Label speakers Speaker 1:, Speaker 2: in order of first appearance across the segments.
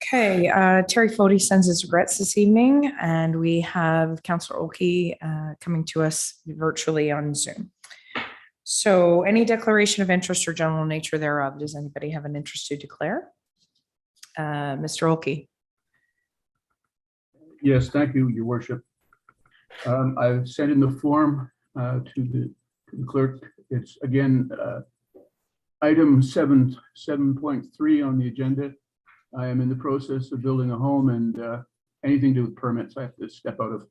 Speaker 1: Okay, Terry Fody sends his regrets this evening, and we have Councillor Oakey coming to us virtually on Zoom. So any declaration of interest or general nature thereof, does anybody have an interest to declare? Mr. Oakey.
Speaker 2: Yes, thank you, Your Worship. I've sent in the form to the clerk. It's again item 7.3 on the agenda. I am in the process of building a home, and anything to do with permits I have to step out of.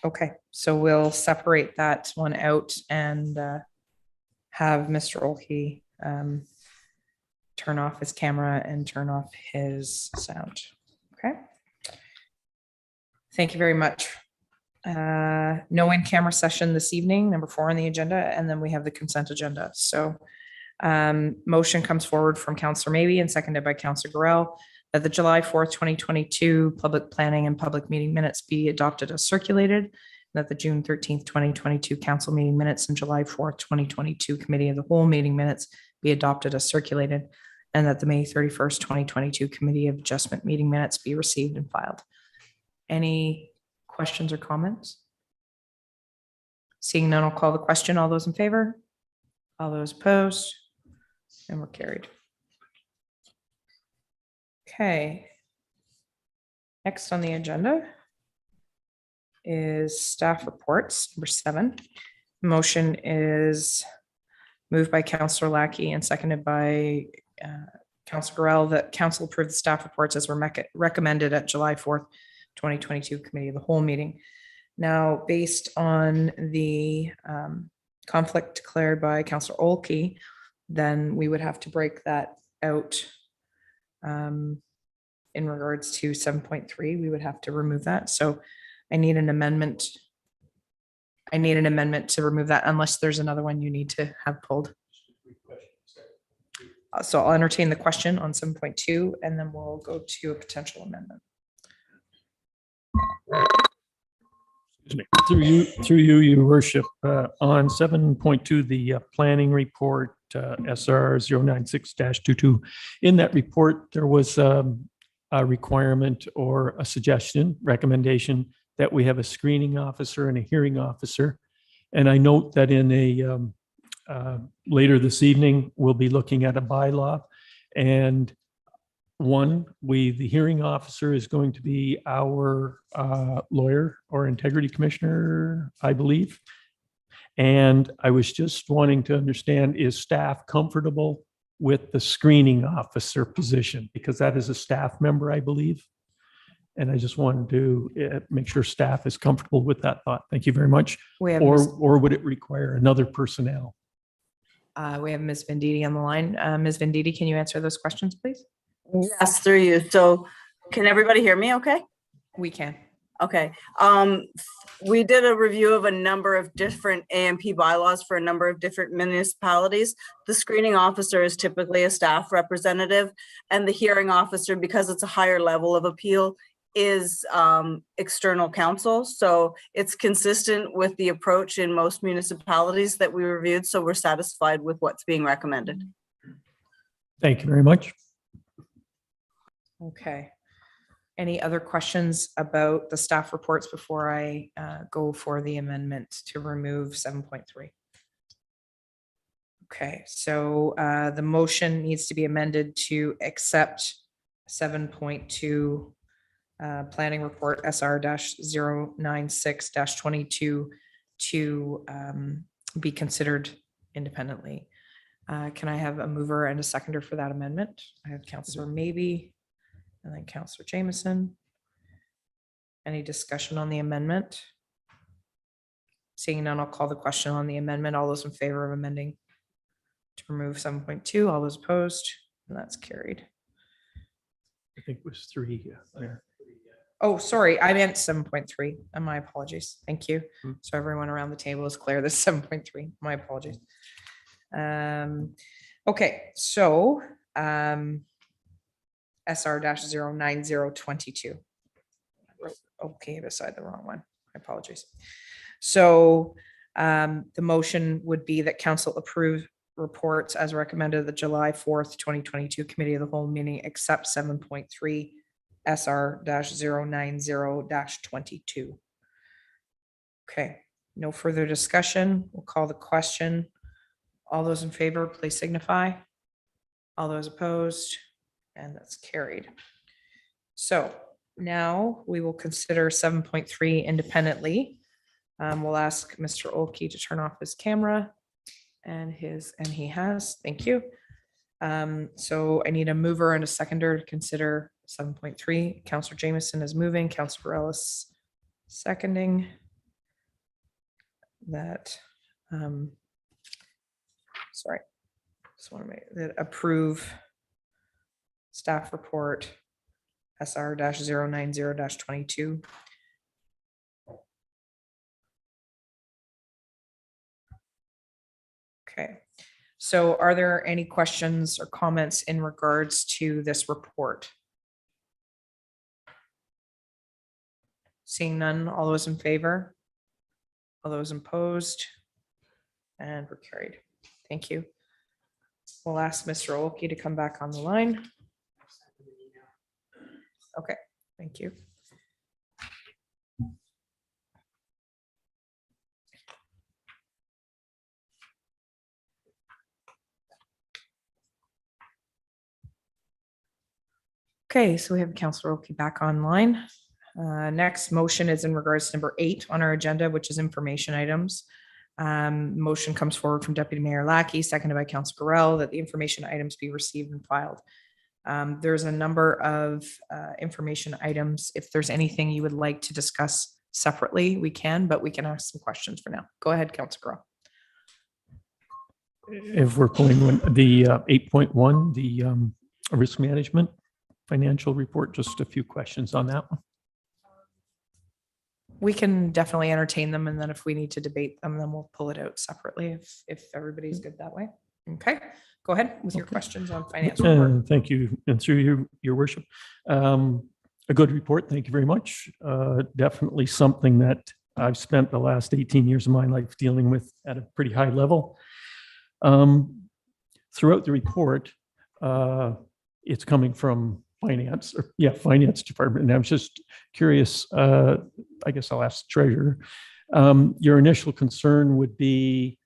Speaker 1: Okay, so we'll separate that one out and have Mr. Oakey turn off his camera and turn off his sound. Okay. Thank you very much. No in-camera session this evening, number 4 on the agenda, and then we have the consent agenda. So motion comes forward from Councillor Maybe and seconded by Councillor Gorell that the July 4th, 2022 public planning and public meeting minutes be adopted as circulated, and that the June 13th, 2022 council meeting minutes and July 4th, 2022 committee of the whole meeting minutes be adopted as circulated, and that the May 31st, 2022 committee of adjustment meeting minutes be received and filed. Any questions or comments? Seeing none, I'll call the question. All those in favor? All those opposed? And we're carried. Okay. Next on the agenda is staff reports, number 7. Motion is moved by Councillor Lackey and seconded by Councillor Gorell that council approve the staff reports as were recommended at July 4th, 2022 committee of the whole meeting. Now, based on the conflict declared by Councillor Oakey, then we would have to break that out in regards to 7.3. We would have to remove that. So I need an amendment. I need an amendment to remove that unless there's another one you need to have pulled. So I'll entertain the question on 7.2 and then we'll go to a potential amendment.
Speaker 3: Through you, Your Worship, on 7.2, the planning report, SR 096-22. In that report, there was a requirement or a suggestion, recommendation that we have a screening officer and a hearing officer. And I note that in a later this evening, we'll be looking at a bylaw, and the hearing officer is going to be our lawyer or integrity commissioner, I believe. And I was just wanting to understand, is staff comfortable with the screening officer position? Because that is a staff member, I believe. And I just wanted to make sure staff is comfortable with that thought. Thank you very much. Or would it require another personnel?
Speaker 1: We have Ms. Venditti on the line. Ms. Venditti, can you answer those questions, please?
Speaker 4: Yes, through you. So can everybody hear me okay?
Speaker 1: We can.
Speaker 4: Okay. We did a review of a number of different AMP bylaws for a number of different municipalities. The screening officer is typically a staff representative, and the hearing officer, because it's a higher level of appeal, is external counsel. So it's consistent with the approach in most municipalities that we reviewed. So we're satisfied with what's being recommended.
Speaker 3: Thank you very much.
Speaker 1: Okay. Any other questions about the staff reports before I go for the amendment to remove 7.3? Okay, so the motion needs to be amended to accept 7.2 planning report SR-096-22 to be considered independently. Can I have a mover and a seconder for that amendment? I have Councillor Maybe and then Counselor Jameson. Any discussion on the amendment? Seeing none, I'll call the question on the amendment. All those in favor of amending to remove 7.2, all those opposed, and that's carried.
Speaker 3: I think it was 3 there.
Speaker 1: Oh, sorry, I meant 7.3. And my apologies. Thank you.
Speaker 3: Hmm.
Speaker 1: So everyone around the table is clear. This is 7.3. My apologies. Okay, so SR-09022. Okay, beside the wrong one. My apologies. So the motion would be that council approve reports as recommended at the July 4th, 2022 Committee of the Whole meeting, except 7.3 SR-090-22. Okay, no further discussion. We'll call the question. All those in favor, please signify. All those opposed, and that's carried. So now we will consider 7.3 independently. We'll ask Mr. Olkey to turn off his camera and he has, thank you. So I need a mover and a seconder to consider 7.3. Counselor Jameson is moving, Counselor Ellis seconding that. Sorry, just want to make that approve staff report SR-090-22. Okay, so are there any questions or comments in regards to this report? Seeing none, all those in favor? All those opposed? And we're carried. Thank you. We'll ask Mr. Olkey to come back on the line. Okay, thank you. Okay, so we have Councillor Olkey back online. Next motion is in regards to number 8 on our agenda, which is information items. Motion comes forward from Deputy Mayor Lackey, seconded by Councillor Gorell, that the information items be received and filed. There's a number of information items. If there's anything you would like to discuss separately, we can, but we can ask some questions for now. Go ahead, Councillor Gorell.
Speaker 3: If we're pulling the 8.1, the risk management financial report, just a few questions on that one.
Speaker 1: We can definitely entertain them, and then if we need to debate them, then we'll pull it out separately if everybody's good that way. Okay, go ahead with your questions on finance report.
Speaker 3: Thank you. And through your worship, a good report. Thank you very much. Definitely something that I've spent the last 18 years of my life dealing with at a pretty high level. Throughout the report, it's coming from finance department. And I'm just curious, I guess I'll ask the treasurer. Your initial concern would be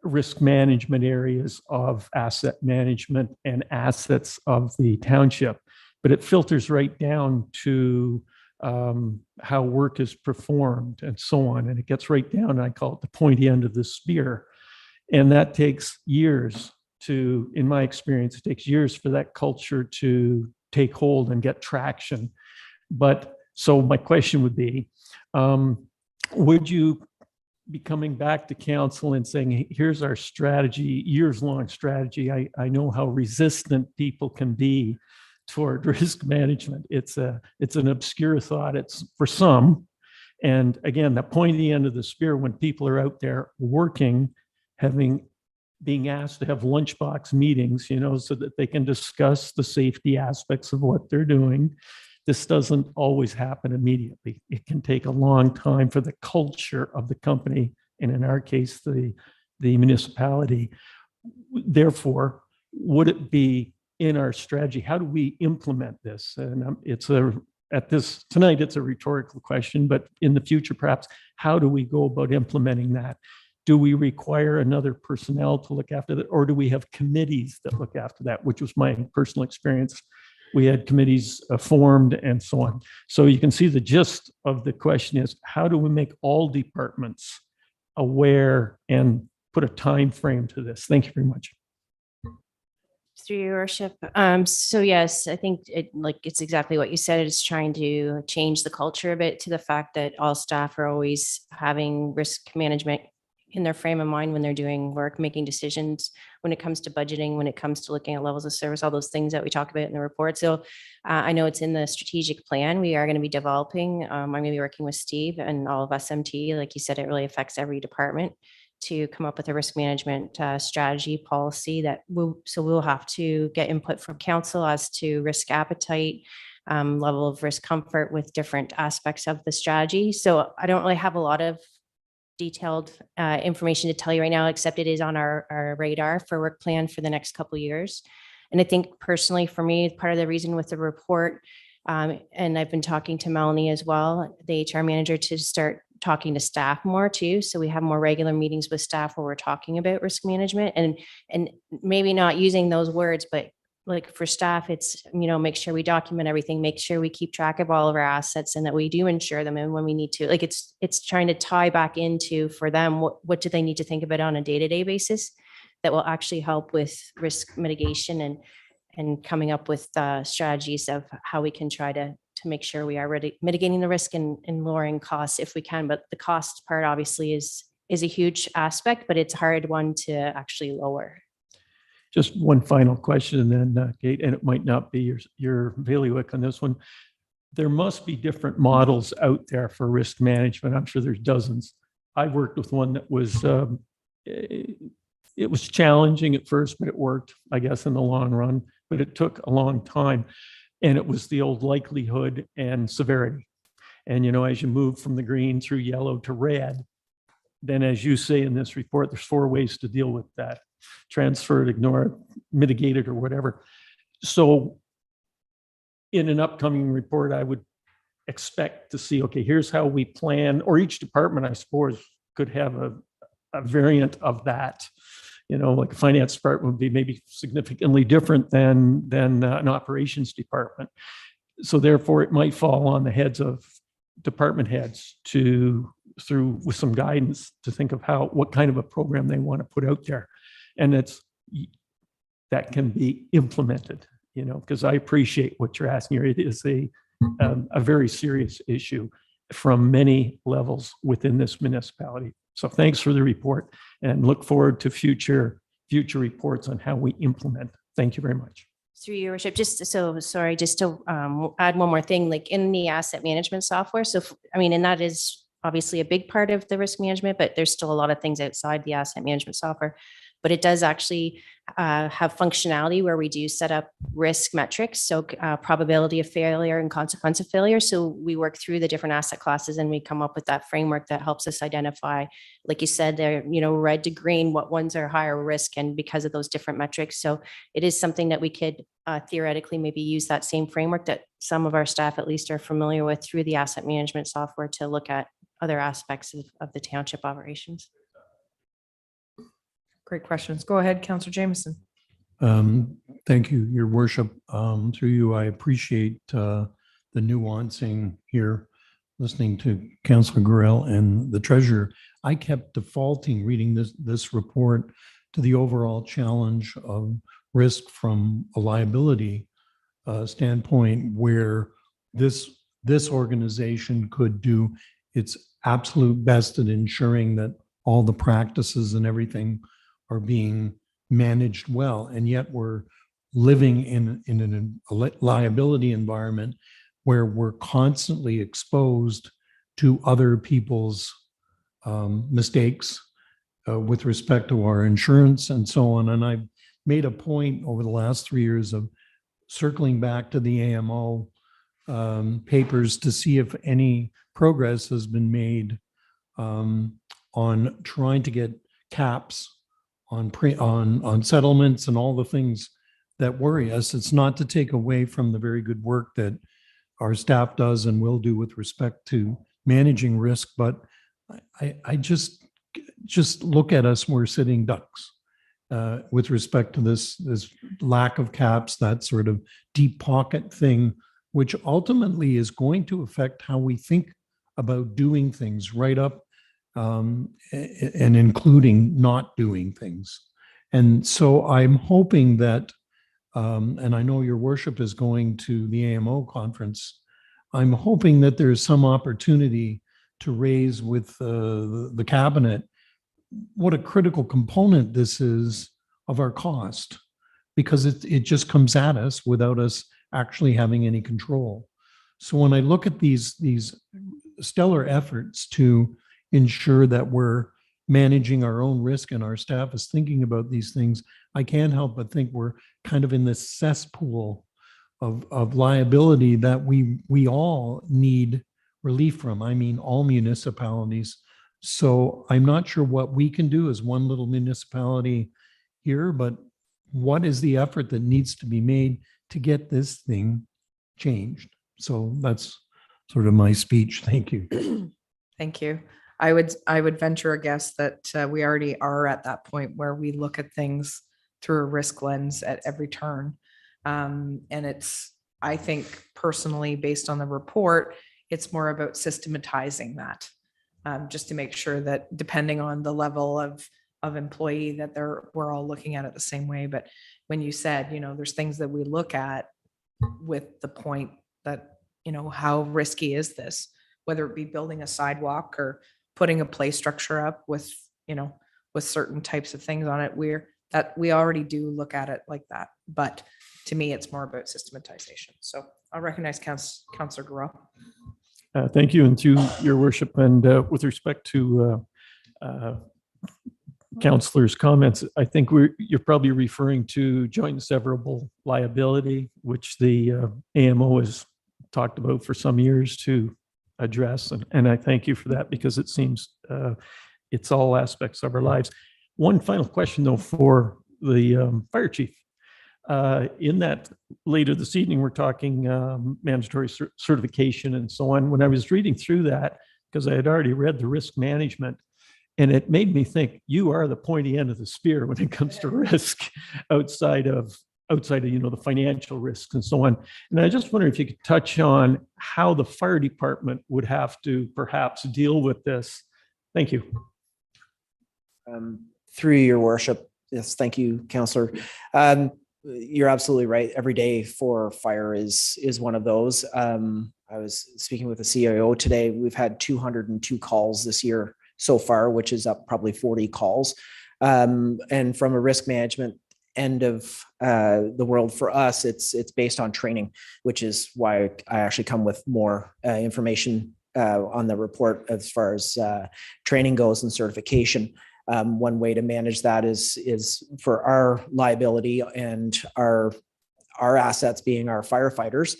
Speaker 3: risk management areas of asset management and assets of the township, but it filters right down to how work is performed and so on. And it gets right down, I call it the pointy end of the spear. And that takes years to, in my experience, it takes years for that culture to take hold and get traction. But so my question would be, would you be coming back to council and saying, hey, here's our strategy, years-long strategy. I know how resistant people can be toward risk management. It's an obscure thought. It's for some. And again, the pointy end of the spear, when people are out there working, being asked to have lunchbox meetings, so that they can discuss the safety aspects of what they're doing. This doesn't always happen immediately. It can take a long time for the culture of the company, and in our case, the municipality. Therefore, would it be in our strategy? How do we implement this? And tonight, it's a rhetorical question, but in the future, perhaps, how do we go about implementing that? Do we require another personnel to look after that, or do we have committees that look after that, which was my personal experience? We had committees formed and so on. So you can see the gist of the question is, how do we make all departments aware and put a time frame to this? Thank you very much.
Speaker 5: Through your worship. So yes, I think it's exactly what you said. It's trying to change the culture a bit to the fact that all staff are always having risk management in their frame of mind when they're doing work, making decisions, when it comes to budgeting, when it comes to looking at levels of service, all those things that we talk about in the report. So I know it's in the strategic plan we are going to be developing. I'm going to be working with Steve and all of SMT. Like you said, it really affects every department to come up with a risk management strategy policy that we'll have to get input from council as to risk appetite, level of risk comfort with different aspects of the strategy. So I don't really have a lot of detailed information to tell you right now, except it is on our radar for work plan for the next couple of years. And I think personally for me, part of the reason with the report, and I've been talking to Melanie as well, the HR manager, to start talking to staff more too. So we have more regular meetings with staff where we're talking about risk management and maybe not using those words, but like for staff, it's, make sure we document everything, make sure we keep track of all of our assets and that we do insure them. And when we need to, like, it's trying to tie back into for them, what do they need to think about on a day-to-day basis that will actually help with risk mitigation and coming up with strategies of how we can try to make sure we are mitigating the risk and lowering costs if we can. But the cost part obviously is a huge aspect, but it's a hard one to actually lower.
Speaker 3: Just one final question and then Kate, and it might not be your bailiwick on this one. There must be different models out there for risk management. I'm sure there's dozens. I worked with one that was, it was challenging at first, but it worked, I guess, in the long run, but it took a long time. And it was the old likelihood and severity. And, as you move from the green through yellow to red, then as you say in this report, there's 4 ways to deal with that: transfer it, ignore it, mitigate it, or whatever. So in an upcoming report, I would expect to see, okay, here's how we plan, or each department, I suppose, could have a variant of that. Like a finance department would be maybe significantly different than an operations department. So therefore, it might fall on the heads of department heads with some guidance to think of what kind of a program they want to put out there. And that can be implemented, because I appreciate what you're asking here. It is a very serious issue from many levels within this municipality. So thanks for the report and look forward to future reports on how we implement. Thank you very much.
Speaker 5: Through your worship, just to add one more thing, like in the asset management software. So, and that is obviously a big part of the risk management, but there's still a lot of things outside the asset management software. But it does actually have functionality where we do set up risk metrics, so probability of failure and consequence of failure. So we work through the different asset classes and we come up with that framework that helps us identify, like you said, there, red to green, what ones are higher risk, and because of those different metrics. So it is something that we could theoretically maybe use that same framework that some of our staff at least are familiar with through the asset management software to look at other aspects of the township operations.
Speaker 1: Great questions. Go ahead, Councillor Jameson.
Speaker 6: Thank you, Your Worship. Through you, I appreciate the nuancing here, listening to Councillor Gurel and the Treasurer. I kept defaulting reading this report to the overall challenge of risk from a liability standpoint, where this organization could do its absolute best at ensuring that all the practices and everything are being managed well. And yet we're living in a liability environment where we're constantly exposed to other people's mistakes with respect to our insurance and so on. And I've made a point over the last 3 years of circling back to the AMO papers to see if any progress has been made on trying to get caps on settlements and all the things that worry us. It's not to take away from the very good work that our staff does and will do with respect to managing risk, but I just look at us, we're sitting ducks with respect to this lack of caps, that sort of deep pocket thing, which ultimately is going to affect how we think about doing things right up and including not doing things. And so I'm hoping that and I know your worship is going to the AMO conference. I'm hoping that there's some opportunity to raise with the cabinet what a critical component this is of our cost, because it just comes at us without us actually having any control. So when I look at these stellar efforts to ensure that we're managing our own risk and our staff is thinking about these things, I can't help but think we're kind of in this cesspool of liability that we all need relief from. I mean, all municipalities. So I'm not sure what we can do as one little municipality here, but what is the effort that needs to be made to get this thing changed? So that's sort of my speech. Thank you.
Speaker 1: Thank you. I would venture a guess that we already are at that point where we look at things through a risk lens at every turn. And I think personally, based on the report, it's more about systematizing that, just to make sure that depending on the level of employee that we're all looking at it the same way. But when you said, there's things that we look at with the point that, how risky is this, whether it be building a sidewalk or putting a play structure up with certain types of things on it, we already do look at it like that. But to me, it's more about systematization. So I'll recognize Councillor Garreau.
Speaker 3: Thank you. And through your worship, and with respect to Councillor's comments, I think you're probably referring to joint and severable liability, which the AMO has talked about for some years to address. And I thank you for that, because it seems it's all aspects of our lives. One final question, though, for the fire chief. In that later this evening, we're talking mandatory certification and so on. When I was reading through that, because I had already read the risk management, and it made me think you are the pointy end of the spear when it comes to risk outside of the financial risks and so on. And I just wonder if you could touch on how the fire department would have to perhaps deal with this. Thank you.
Speaker 7: Through your worship, yes, thank you, Councillor. You're absolutely right. Every day for fire is one of those. I was speaking with the CIO today. We've had 202 calls this year so far, which is up probably 40 calls. And from a risk management end of the world for us, it's based on training, which is why I actually come with more information on the report as far as training goes and certification. One way to manage that is for our liability and our assets being our firefighters.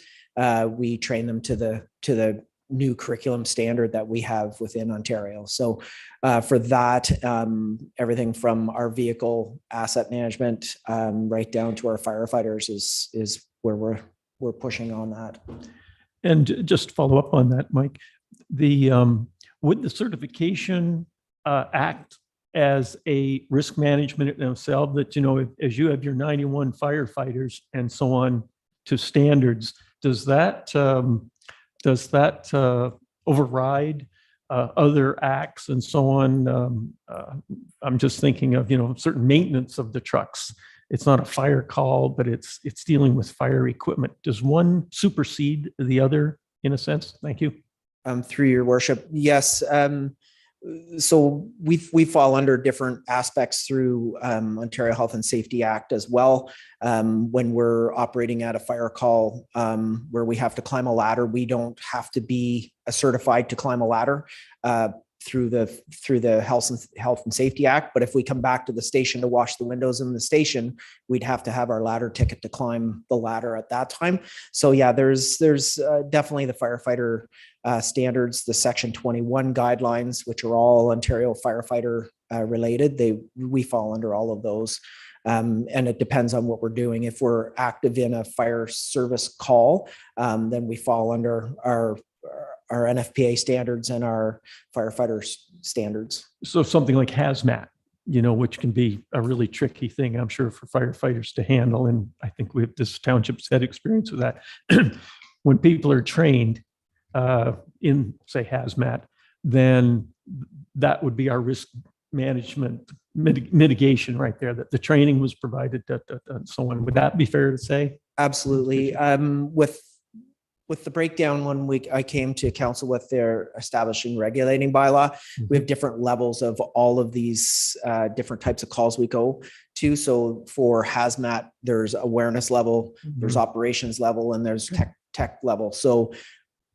Speaker 7: We train them to the new curriculum standard that we have within Ontario. So for that, everything from our vehicle asset management right down to our firefighters is where we're pushing on that.
Speaker 3: And just to follow up on that, Mike, would the certification act as a risk management in itself, that, as you have your 91 firefighters and so on to standards, does that override other acts and so on? I'm just thinking of, certain maintenance of the trucks. It's not a fire call, but it's dealing with fire equipment. Does one supersede the other in a sense? Thank you.
Speaker 7: Through your worship, yes. So we fall under different aspects through Ontario Health and Safety Act as well. When we're operating at a fire call where we have to climb a ladder, we don't have to be certified to climb a ladder through the Health and Safety Act. But if we come back to the station to wash the windows in the station, we'd have to have our ladder ticket to climb the ladder at that time. So yeah, there's definitely the firefighter standards, the Section 21 guidelines, which are all Ontario firefighter related. We fall under all of those. And it depends on what we're doing. If we're active in a fire service call, then we fall under our NFPA standards and our firefighter standards.
Speaker 3: So something like hazmat, which can be a really tricky thing, I'm sure, for firefighters to handle. And I think this township's had experience with that. When people are trained in, say, hazmat, then that would be our risk management mitigation right there, that the training was provided, and so on. Would that be fair to say?
Speaker 7: Absolutely. With the breakdown, when I came to council with their establishing regulating bylaw, we have different levels of all of these different types of calls we go to. So for hazmat, there's awareness level, there's operations level, and there's tech level. So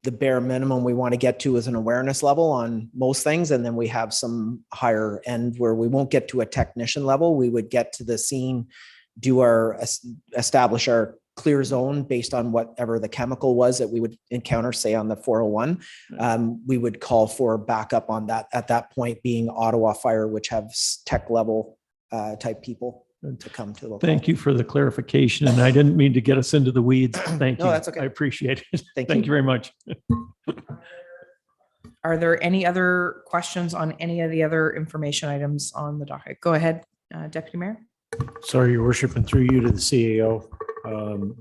Speaker 7: the bare minimum we want to get to is an awareness level on most things. And then we have some higher end where we won't get to a technician level. We would get to the scene, establish our clear zone based on whatever the chemical was that we would encounter, say on the 401. We would call for backup on that at that point, being Ottawa Fire, which have tech level type people to come to the.
Speaker 3: Thank you for the clarification, and I didn't mean to get us into the weeds. Thank you.
Speaker 7: No, that's okay.
Speaker 3: I appreciate it.
Speaker 7: Thank
Speaker 3: Thank you very much.
Speaker 1: Are there any other questions on any of the other information items on the docket? Go ahead, Deputy Mayor.
Speaker 8: Sorry, Your Worship, and through you to the CAO.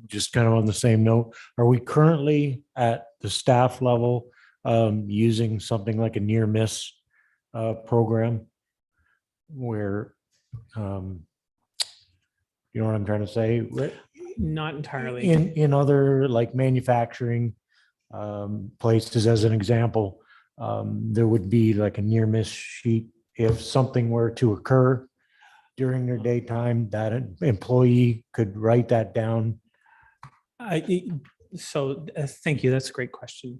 Speaker 8: Just kind of on the same note, are we currently at the staff level using something like a near miss program where, you know what I'm trying to say?
Speaker 9: Not entirely.
Speaker 8: In other like manufacturing places, as an example, there would be like a near miss sheet if something were to occur during their daytime, that an employee could write that down.
Speaker 9: Thank you. That's a great question.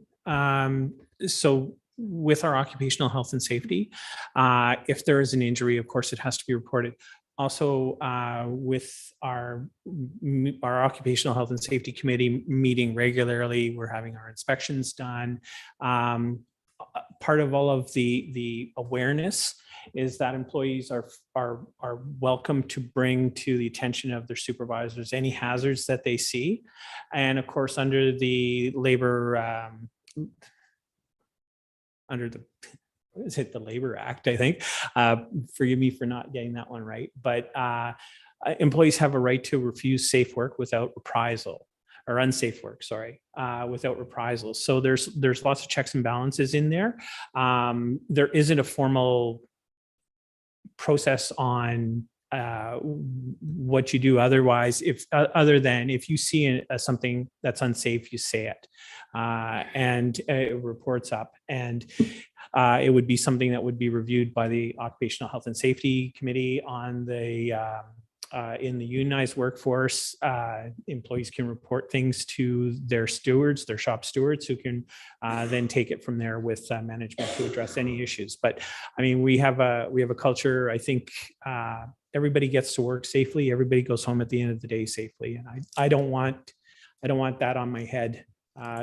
Speaker 9: So with our occupational health and safety, if there is an injury, of course, it has to be reported. Also, with our occupational health and safety committee meeting regularly, we're having our inspections done. Part of all of the awareness is that employees are welcome to bring to the attention of their supervisors any hazards that they see. And of course, under the labor, the Labor Act, I think. Forgive me for not getting that one right. But employees have a right to refuse safe work without reprisal. Or unsafe work, sorry, without reprisal. So there's lots of checks and balances in there. There isn't a formal process on what you do otherwise, other than if you see something that's unsafe, you say it, and it reports up. And it would be something that would be reviewed by the Occupational Health and Safety Committee on the in the unionized workforce. Employees can report things to their stewards, their shop stewards, who can then take it from there with management to address any issues. But I mean, we have a culture. I think everybody gets to work safely. Everybody goes home at the end of the day safely, and I don't want that on my head.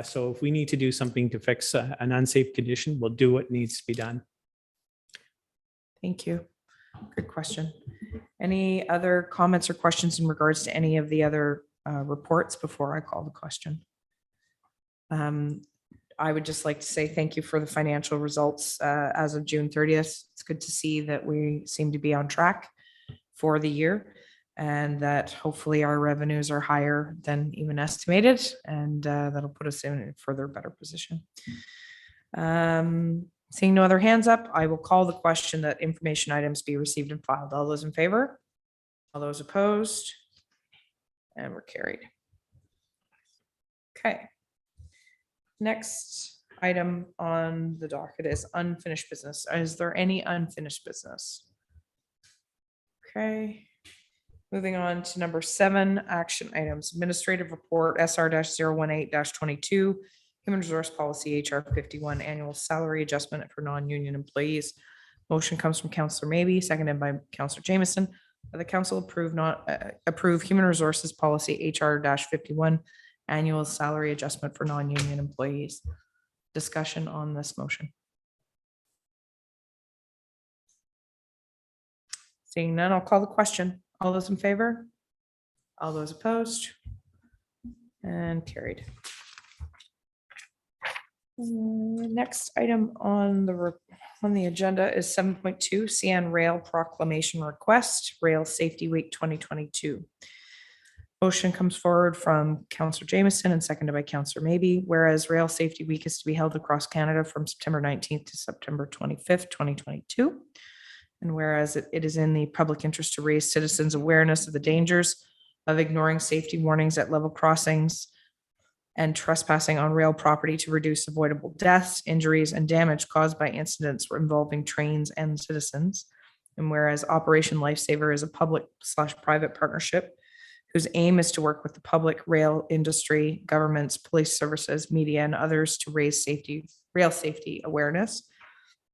Speaker 9: So if we need to do something to fix an unsafe condition, we'll do what needs to be done.
Speaker 1: Thank you. Good question. Any other comments or questions in regards to any of the other reports before I call the question? I would just like to say thank you for the financial results as of June 30th. It's good to see that we seem to be on track for the year, and that hopefully our revenues are higher than even estimated, and that'll put us in a further better position. Seeing no other hands up, I will call the question that information items be received and filed. All those in favor? All those opposed? And we're carried. Okay. Next item on the docket is unfinished business. Is there any unfinished business? Okay. Moving on to number 7, action items, administrative report SR-018-22, Human Resource Policy HR 51, annual salary adjustment for non-union employees. Motion comes from Councillor Maybe, seconded by Councillor Jameson. The council approve Human Resources Policy HR-51, annual salary adjustment for non-union employees. Discussion on this motion. Seeing none, I'll call the question. All those in favor? All those opposed? And carried. Next item on the agenda is 7.2 CN Rail Proclamation Request, Rail Safety Week 2022. Motion comes forward from Councillor Jameson and seconded by Councillor Maybe. Whereas Rail Safety Week is to be held across Canada from September 19th to September 25th, 2022. And whereas it is in the public interest to raise citizens' awareness of the dangers of ignoring safety warnings at level crossings and trespassing on rail property to reduce avoidable deaths, injuries, and damage caused by incidents involving trains and citizens. And whereas Operation Lifesaver is a public/private partnership whose aim is to work with the public, rail industry, governments, police services, media, and others to raise rail safety awareness.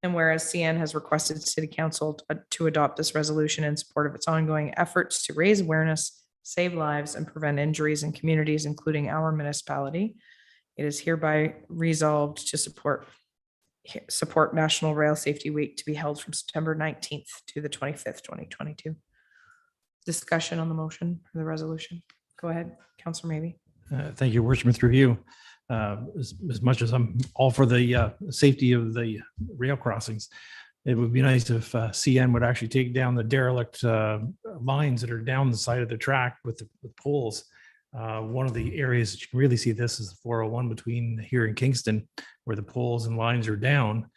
Speaker 1: And whereas CN has requested City Council to adopt this resolution in support of its ongoing efforts to raise awareness, save lives, and prevent injuries in communities, including our municipality, it is hereby resolved to support National Rail Safety Week to be held from September 19th to the 25th, 2022. Discussion on the motion for the resolution. Go ahead, Councillor Maybe.
Speaker 3: Thank you, Worshipman, through you. As much as I'm all for the safety of the rail crossings, it would be nice if CN would actually take down the derelict lines that are down the side of the track with the poles. One of the areas that you can really see this is the 401 between here and Kingston, where the poles and lines are down.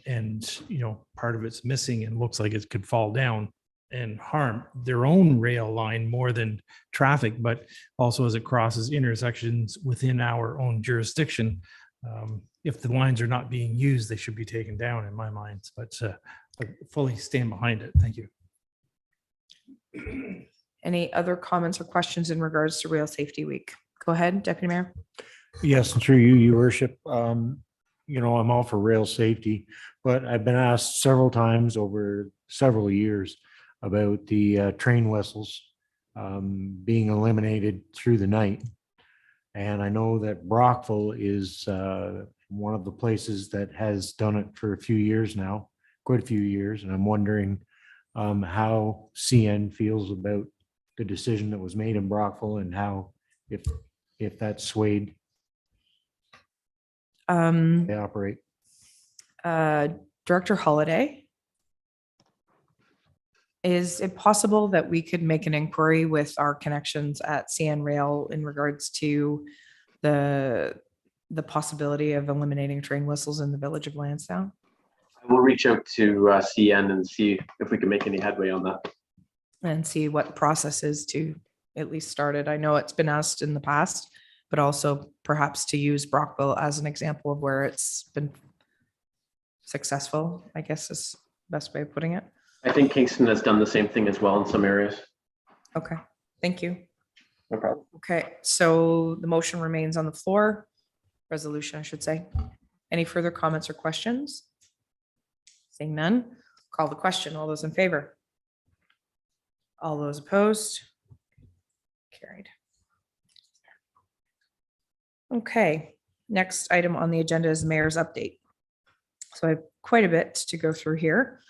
Speaker 3: And, you know, part of it's missing and looks like it could fall down and harm their own rail line more than traffic, but also as it crosses intersections within our own jurisdiction. If the lines are not being used, they should be taken down in my mind, but I fully stand behind it. Thank you.
Speaker 1: Any other comments or questions in regards to Rail Safety Week? Go ahead, Deputy Mayor.
Speaker 8: Yes, and through you, your worship, you know, I'm all for rail safety, but I've been asked several times over several years about the train whistles being eliminated through the night. And I know that Brockville is one of the places that has done it for a few years now, quite a few years. And I'm wondering how CN feels about the decision that was made in Brockville and how, if that's swayed, they operate.
Speaker 1: Director Holiday, is it possible that we could make an inquiry with our connections at CN Rail in regards to the possibility of eliminating train whistles in the village of Lansdowne?
Speaker 10: We'll reach out to CN and see if we can make any headway on that.
Speaker 1: And see what the process is to at least start it. I know it's been asked in the past, but also perhaps to use Brockville as an example of where it's been successful, I guess is the best way of putting it.
Speaker 10: I think Kingston has done the same thing as well in some areas.
Speaker 1: Okay, thank you.
Speaker 10: No problem.
Speaker 1: Okay, so the motion remains on the floor. Resolution, I should say. Any further comments or questions? Seeing none, call the question. All those in favor? All those opposed? Carried. Okay, next item on the agenda is mayor's update. So I have quite a bit to go through here.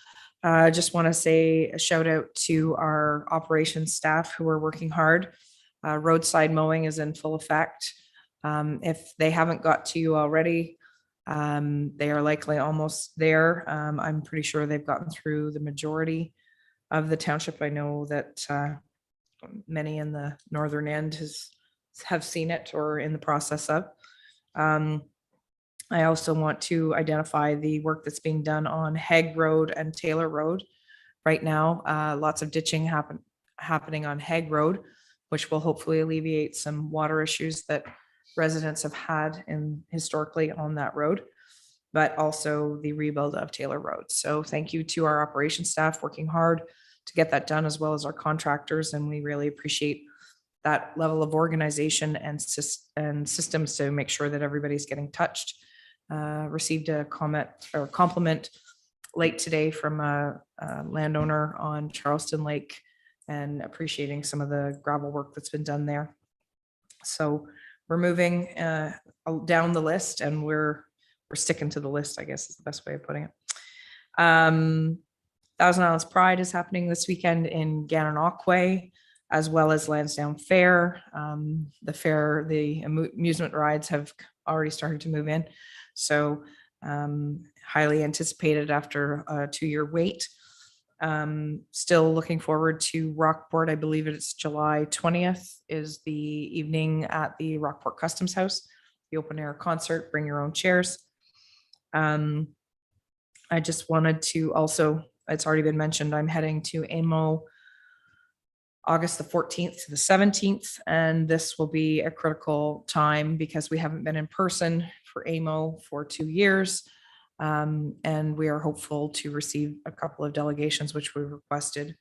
Speaker 1: I just want to say a shout out to our operations staff who are working hard. Roadside mowing is in full effect. If they haven't got to you already, they are likely almost there. I'm pretty sure they've gotten through the majority of the township. I know that many in the northern end have seen it or in the process of. I also want to identify the work that's being done on Hague Road and Taylor Road. Right now, lots of ditching happening on Hague Road, which will hopefully alleviate some water issues that residents have had historically on that road, but also the rebuild of Taylor Road. So thank you to our operations staff working hard to get that done, as well as our contractors. And we really appreciate that level of organization and systems to make sure that everybody's getting touched. Received a comment or compliment late today from a landowner on Charleston Lake and appreciating some of the gravel work that's been done there. So we're moving down the list, and we're sticking to the list, I guess is the best way of putting it. Thousand Islands Pride is happening this weekend in Gananoque, as well as Lansdowne Fair. The fair, the amusement rides have already started to move in. So highly anticipated after a 2-year wait. Still looking forward to Rockport. I believe it's July 20th is the evening at the Rockport Customs House, the open air concert, bring your own chairs. I just wanted to also it's already been mentioned, I'm heading to AMO August the 14th to the 17th, and this will be a critical time because we haven't been in person for AMO for 2 years. And we are hopeful to receive a couple of delegations, which we requested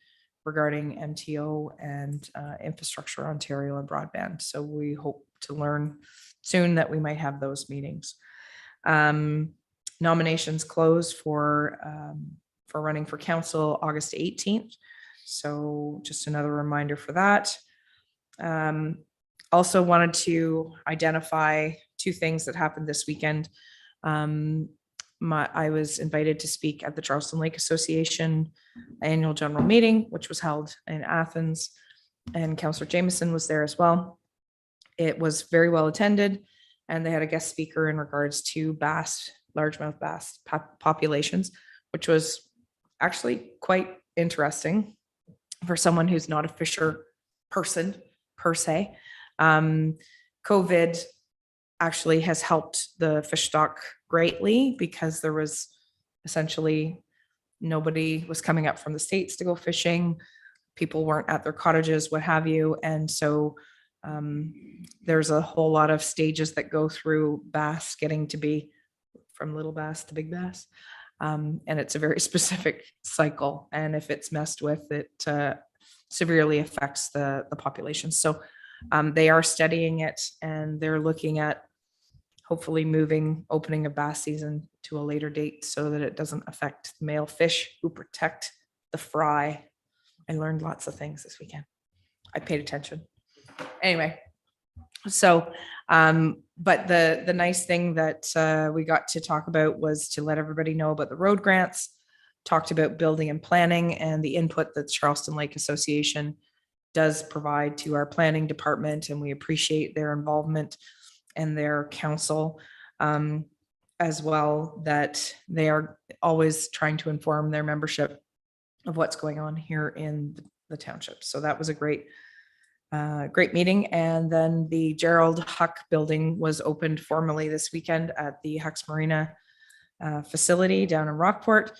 Speaker 1: regarding MTO and Infrastructure Ontario and broadband. So we hope to learn soon that we might have those meetings. Nominations close for running for council August 18th. So just another reminder for that. Also wanted to identify 2 things that happened this weekend. I was invited to speak at the Charleston Lake Association annual general meeting, which was held in Athens, and Councillor Jameson was there as well. It was very well attended, and they had a guest speaker in regards to bass, largemouth bass populations, which was actually quite interesting for someone who's not a fisher person per se. COVID actually has helped the fish stock greatly because there was essentially nobody was coming up from the States to go fishing. People weren't at their cottages, what have you. And so there's a whole lot of stages that go through bass getting to be from little bass to big bass. And it's a very specific cycle. And if it's messed with, it severely affects the population. So they are studying it, and they're looking at hopefully opening a bass season to a later date so that it doesn't affect the male fish who protect the fry. I learned lots of things this weekend. I paid attention. Anyway, so, but the nice thing that we got to talk about was to let everybody know about the road grants, talked about building and planning and the input that the Charleston Lake Association does provide to our planning department, and we appreciate their involvement and their counsel, as well, that they are always trying to inform their membership of what's going on here in the township. So that was a great meeting. And then the Gerald Huck building was opened formally this weekend at the Huck's Marina facility down in Rockport.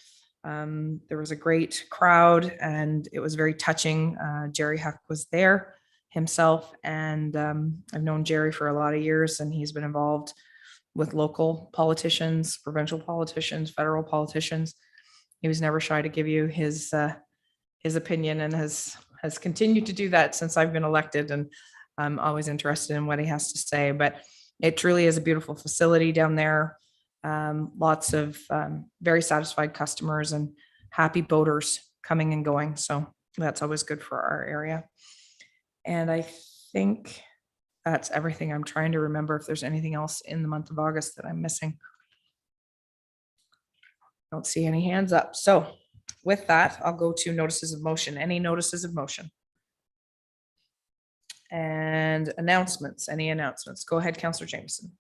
Speaker 1: There was a great crowd, and it was very touching. Jerry Huck was there himself, and I've known Jerry for a lot of years, and he's been involved with local politicians, provincial politicians, federal politicians. He was never shy to give you his opinion, and has continued to do that since I've been elected, and I'm always interested in what he has to say. But it truly is a beautiful facility down there. Lots of very satisfied customers and happy boaters coming and going. So that's always good for our area. And I think that's everything. I'm trying to remember if there's anything else in the month of August that I'm missing. Don't see any hands up. So with that, I'll go to notices of motion. Any notices of motion? And announcements, any announcements? Go ahead, Councillor Jameson.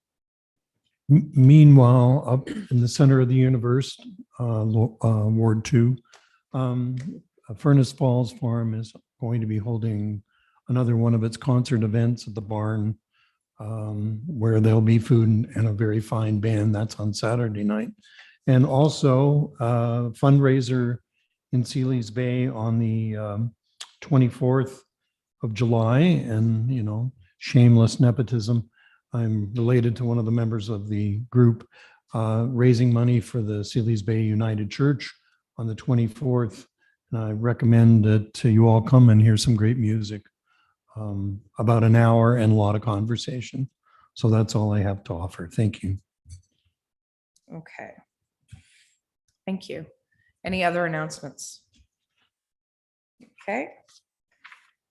Speaker 6: Meanwhile, up in the center of the universe, Ward 2, Furnace Falls Farm is going to be holding another one of its concert events at the barn, where there'll be food and a very fine band. That's on Saturday night. And also fundraiser in Sealy's Bay on the 24th of July. And, you know, shameless nepotism, I'm related to one of the members of the group, raising money for the Sealy's Bay United Church on the 24th. And I recommend that you all come and hear some great music, about an hour and a lot of conversation. So that's all I have to offer. Thank you.
Speaker 1: Okay. Thank you. Any other announcements? Okay.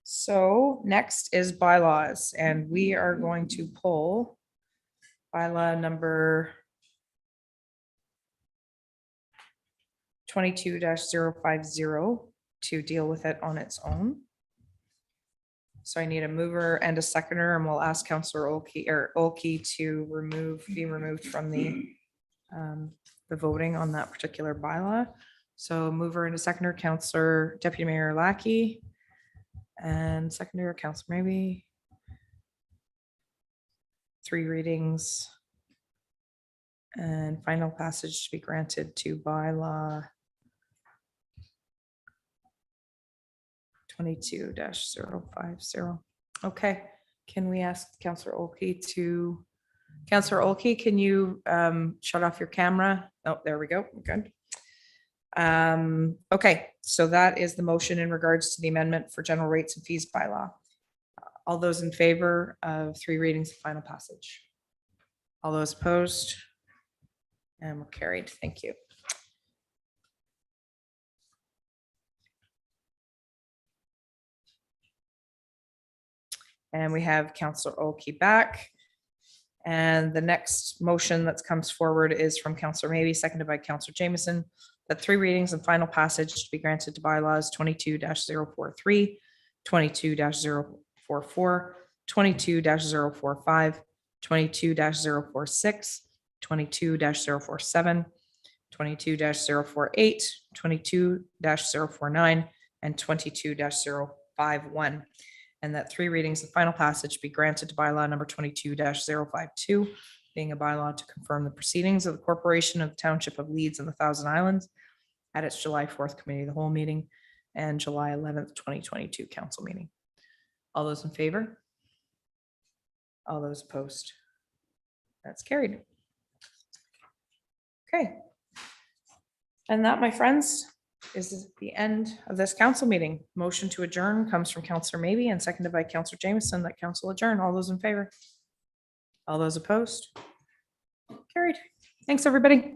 Speaker 1: So next is bylaws, and we are going to pull bylaw number 22-050 to deal with it on its own. So I need a mover and a seconder, and we'll ask Councillor Olkey to be removed from the voting on that particular bylaw. So mover and a seconder, Councillor Deputy Mayor Lackey, and seconder, Councillor maybe. 3 readings and final passage to be granted to bylaw 22-050. Okay, can we ask Counselor Olkey to, Counselor Olkey, can you shut off your camera? Oh, there we go. Good. Okay, so that is the motion in regards to the amendment for general rates and fees bylaw. All those in favor of 3 readings and final passage? All those opposed? And we're carried. Thank you. And we have Counselor Olkey back. And the next motion that comes forward is from Counselor Maybe, seconded by Counselor Jameson, that 3 readings and final passage to be granted to bylaws 22-043, 22-044, 22-045, 22-046, 22-047, 22-048, 22-049, and 22-051. And that 3 readings and final passage be granted to bylaw number 22-052, being a bylaw to confirm the proceedings of the Corporation of the Township of Leeds and the Thousand Islands at its July 4th Committee of the Whole meeting and July 11th, 2022 council meeting. All those in favor? All those opposed? That's carried. Okay. And that, my friends, is the end of this council meeting. Motion to adjourn comes from Counselor Maybe and seconded by Counselor Jameson, that council adjourn. All those in favor? All those opposed? Carried. Thanks, everybody.